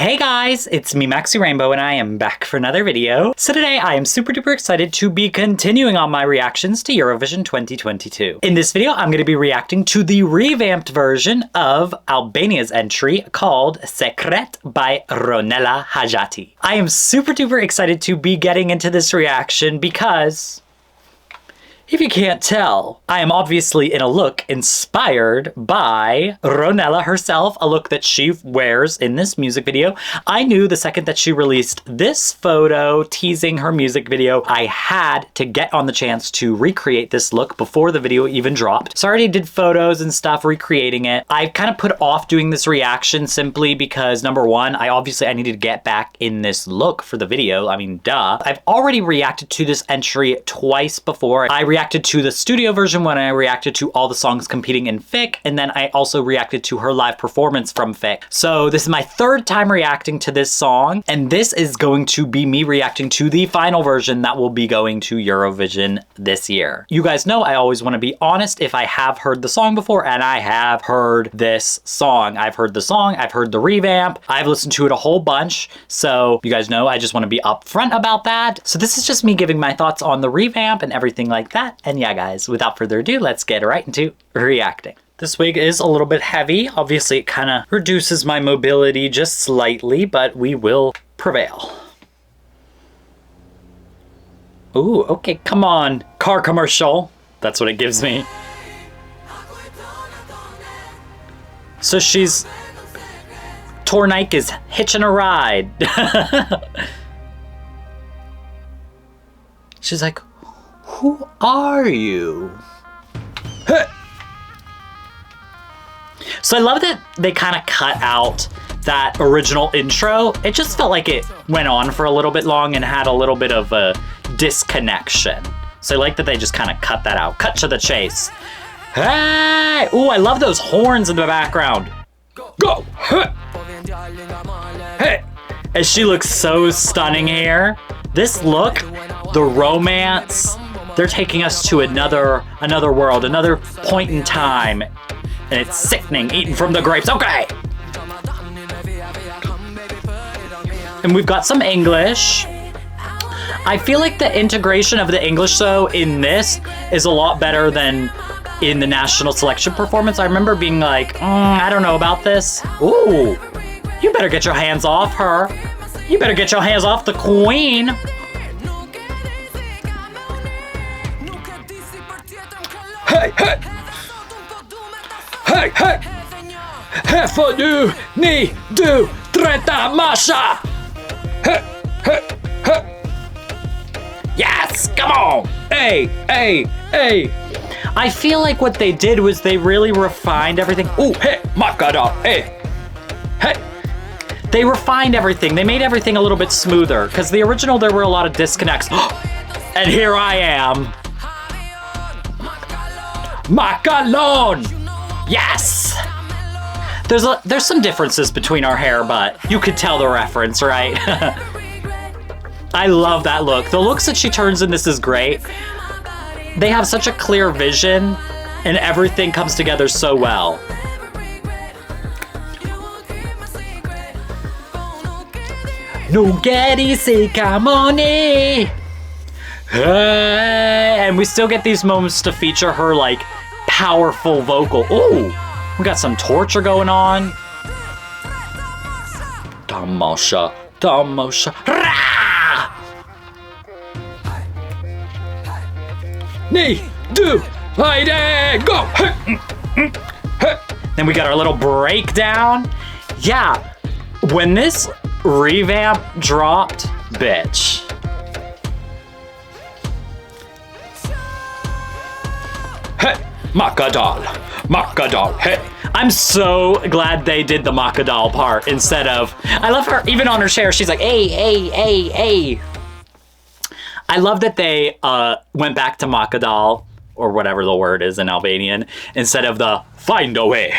Hey guys, it's me Maxxy Rainbow and I am back for another video. So today I am super duper excited to be continuing on my reactions to Eurovision 2022. In this video I'm going to be reacting to the revamped version of Albania's entry called Sekret by Ronela Hajati. I am super duper excited to be getting into this reaction because, if you can't tell, I am obviously in a look inspired by Ronela herself, a look that she wears in this music video. I knew the second that she released this photo teasing her music video, I had to get on the chance to recreate this look before the video even dropped. So I already did photos and stuff recreating it. I kind of put off doing this reaction simply because, number one, I needed to get back in this look for the video. I mean, duh. I've already reacted to this entry twice before. I reacted to the studio version when I reacted to all the songs competing in FIC, and then I also reacted to her live performance from FIC. So this is my third time reacting to this song, and this is going to be me reacting to the final version that will be going to Eurovision this year. You guys know I always want to be honest if I have heard the song before, and I have heard this song. I've heard the song, I've heard the revamp, I've listened to it a whole bunch, so you guys know I just want to be upfront about that. So this is just me giving my thoughts on the revamp and everything like that. And yeah, guys, without further ado, let's get right into reacting. This wig is a little bit heavy. Obviously, it kind of reduces my mobility just slightly, but we will prevail. Ooh, okay, come on. Car commercial. That's what it gives me. So Tornike is hitching a ride. She's like, who are you? Hey. So I love that they kind of cut out that original intro. It just felt like it went on for a little bit long and had a little bit of a disconnection. So I like that they just kind of cut that out. Cut to the chase. Hey! Ooh, I love those horns in the background. Go! Hey! Hey! And she looks so stunning here. This look, the romance, they're taking us to another world, another point in time. And it's sickening, eaten from the grapes. Okay! And we've got some English. I feel like the integration of the English, though, in this is a lot better than in the national selection performance. I remember being like, I don't know about this. Ooh, you better get your hands off her. You better get your hands off the queen. Hey, hey! Hey, hey! Här får du, ni, du, träta Masha! Hey, hey, hey! Yes, come on! Hey, hey, hey! I feel like what they did was they really refined everything. Ooh, hey, Makada, hey! Hey! They refined everything. They made everything a little bit smoother. Because the original, there were a lot of disconnects. And here I am. Makalon! Yes! There's some differences between our hair, but you could tell the reference, right? I love that look. The looks that she turns in this is great. They have such a clear vision, and everything comes together so well. Nugeri Sikamoni! And we still get these moments to feature her, like, powerful vocal. Ooh, we got some torture going on. Damosha, Damosha, Rah! Ni, do, hayde, go! Then we got our little breakdown. Yeah, when this revamp dropped, bitch. Hey, Makadal, Makadal, hey. I'm so glad they did the Makadal part instead of, I love her, even on her chair, she's like, hey. I love that they went back to Makadal, or whatever the word is in Albanian, instead of the find a way.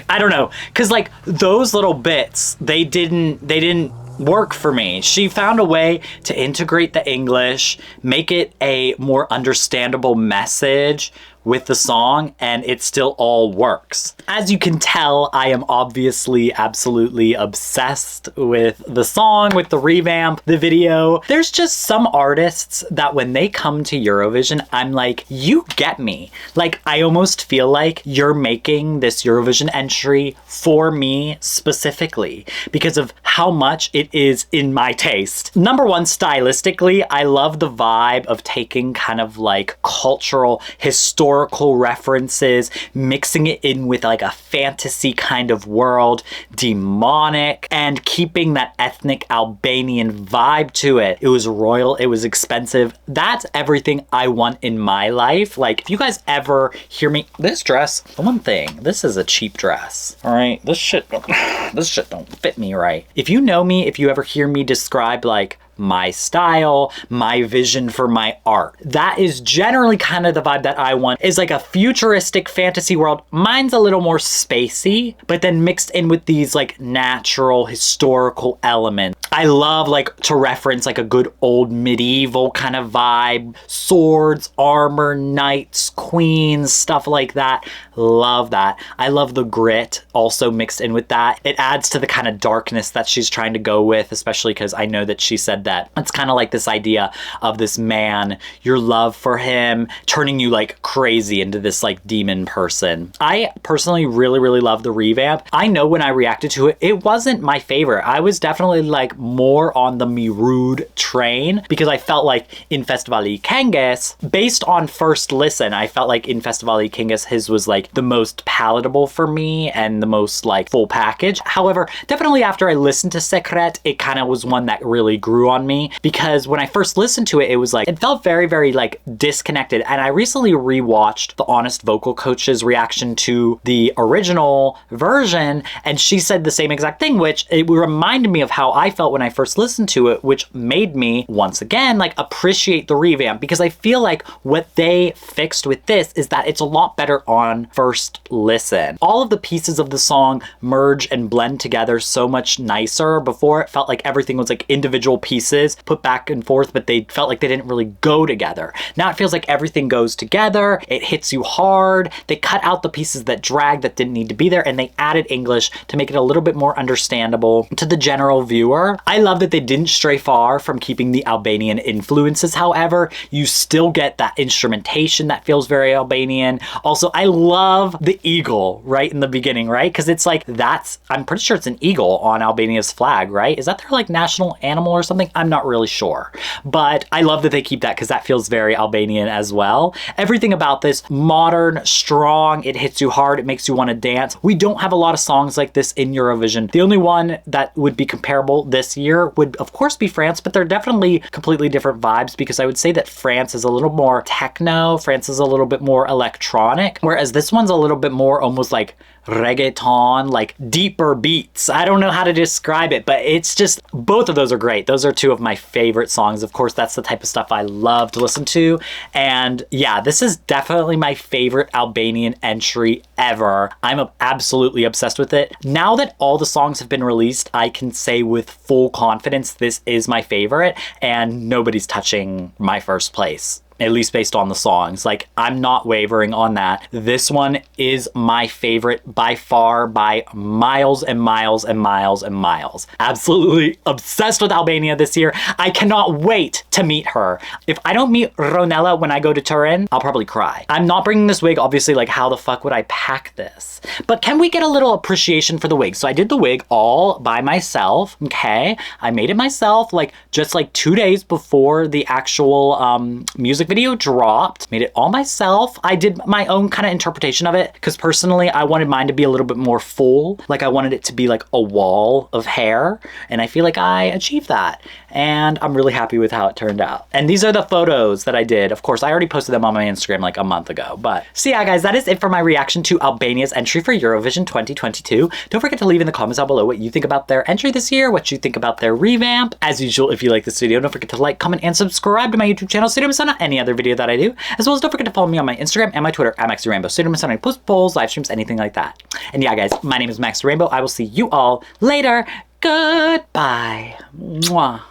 I don't know, because like those little bits, they didn't work for me. She found a way to integrate the English, make it a more understandable message with the song and it still all works. As you can tell, I am obviously absolutely obsessed with the song, with the revamp, the video. There's just some artists that when they come to Eurovision, I'm like, you get me. Like, I almost feel like you're making this Eurovision entry for me specifically because of how much it is in my taste. Number one, stylistically, I love the vibe of taking kind of like cultural, historical references, mixing it in with like a fantasy kind of world, demonic, and keeping that ethnic Albanian vibe to it. It was royal, it was expensive. That's everything I want in my life. Like, if you guys ever hear me, this dress, the one thing, this is a cheap dress, all right? This shit don't fit me right. If you know me, if you ever hear me describe like my style, my vision for my art, that is generally kind of the vibe that I want, is like a futuristic fantasy world. Mine's a little more spacey, but then mixed in with these like natural historical elements. I love like to reference like a good old medieval kind of vibe, swords, armor, knights, queens, stuff like that. Love that. I love the grit also mixed in with that. It adds to the kind of darkness that she's trying to go with, especially because I know that she said that it's kind of like this idea of this man, your love for him turning you like crazy into this like demon person. I personally really love the revamp. I know when I reacted to it, it wasn't my favorite. I was definitely like more on the Mirud train because I felt like in Festivali Këngës, based on first listen, I felt like in Festivali Këngës, his was like the most palatable for me and the most like full package. However, definitely after I listened to Sekret, it kind of was one that really grew on me because when I first listened to it, it was like, it felt very like disconnected. And I recently rewatched the Honest Vocal Coach's reaction to the original version, and she said the same exact thing, which it reminded me of how I felt when I first listened to it, which made me once again like appreciate the revamp because I feel like what they fixed with this is that it's a lot better on first listen. All of the pieces of the song merge and blend together so much nicer. Before, it felt like everything was like individual pieces put back and forth, but they felt like they didn't really go together. Now it feels like everything goes together. It hits you hard. They cut out the pieces that drag that didn't need to be there, and they added English to make it a little bit more understandable to the general viewer. I love that they didn't stray far from keeping the Albanian influences. However, you still get that instrumentation that feels very Albanian. Also, I love the eagle right in the beginning, right? Because it's like, that's, I'm pretty sure it's an eagle on Albania's flag, right? Is that their like national animal or something? I'm not really sure, but I love that they keep that because that feels very Albanian as well. Everything about this, modern, strong, it hits you hard, it makes you want to dance. We don't have a lot of songs like this in Eurovision. The only one that would be comparable this year would of course be France, but they're definitely completely different vibes because I would say that France is a little more techno, France is a little bit more electronic, whereas this one's a little bit more almost like reggaeton, like deeper beats. I don't know how to describe it, but it's just, both of those are great. Those are two of my favorite songs. Of course, that's the type of stuff I love to listen to. And yeah, this is definitely my favorite Albanian entry ever. I'm absolutely obsessed with it. Now that all the songs have been released, I can say with full confidence, this is my favorite and nobody's touching my first place. At least based on the songs. Like, I'm not wavering on that. This one is my favorite by far, by miles and miles and miles and miles. Absolutely obsessed with Albania this year. I cannot wait to meet her. If I don't meet Ronela when I go to Turin, I'll probably cry. I'm not bringing this wig, obviously, like how the fuck would I pack this? But can we get a little appreciation for the wig? So I did the wig all by myself, okay? I made it myself, like just like 2 days before the actual music video dropped. Made it all myself. I did my own kind of interpretation of it because personally I wanted mine to be a little bit more full. Like I wanted it to be like a wall of hair, and I feel like I achieved that. And I'm really happy with how it turned out. And these are the photos that I did. Of course, I already posted them on my Instagram like a month ago. But so yeah, guys, that is it for my reaction to Albania's entry for Eurovision 2022. Don't forget to leave in the comments down below what you think about their entry this year, what you think about their revamp. As usual, if you like this video, don't forget to like, comment, and subscribe to my YouTube channel so you don't miss out on any other video that I do. As well as don't forget to follow me on my Instagram and my Twitter at Maxxy Rainbow so you don't miss out on any post polls, live streams, anything like that. And yeah, guys, my name is Maxxy Rainbow. I will see you all later. Goodbye. Mwah.